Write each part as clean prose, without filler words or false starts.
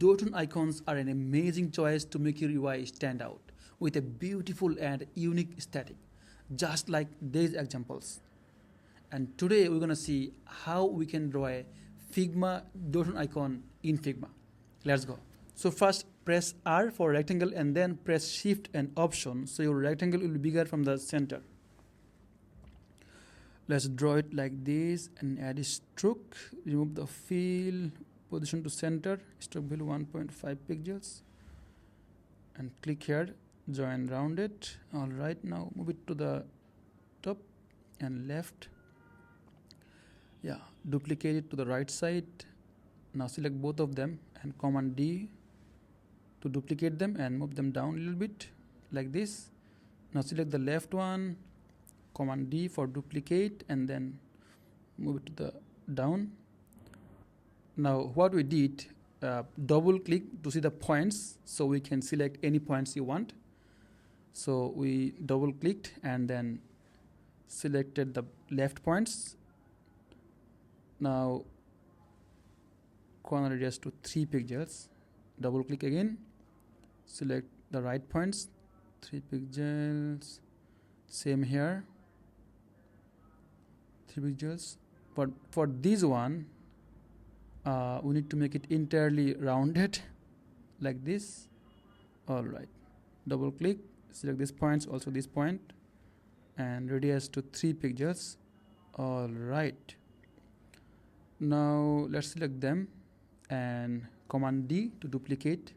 Duotone icons are an amazing choice to make your UI stand out with a beautiful and unique aesthetic, just like these examples. And today we're gonna see how we can draw a Figma Duotone icon in Figma. Let's go. So first press R for rectangle and then press Shift and Option so your rectangle will be bigger from the center. Let's draw it like this and add a stroke. Remove the fill, position to center, stroke value 1.5 pixels. And click here, join round it. Alright, now move it to the top and left. Yeah, duplicate it to the right side. Now select both of them and Command D to duplicate them and move them down a little bit like this. Now select the left one, Command D for duplicate and then move it to the down. Now what we did, double click to see the points so we can select any points you want. So we double clicked and then selected the left points. Now corner radius to 3 pixels. Double click again, select the right points, 3 pixels. Same here, 3 pixels. But for this one, we need to make it entirely rounded like this. Alright, double click, select these points, also this point, and radius to 3 pixels. Alright, now let's select them and Command D to duplicate.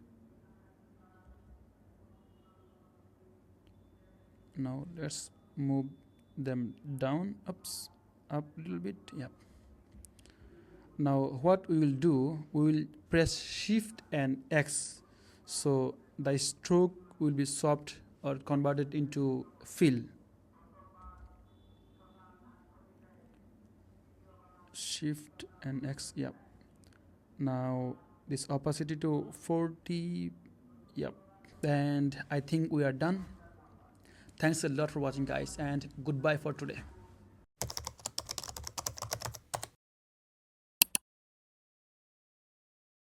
Now let's move them down, up a little bit. Yep. Now what we will do, we will press Shift and X so the stroke will be swapped or converted into fill. Shift and X, yep. Now this opacity to 40, yep. And I think we are done. Thanks a lot for watching, guys, and goodbye for today.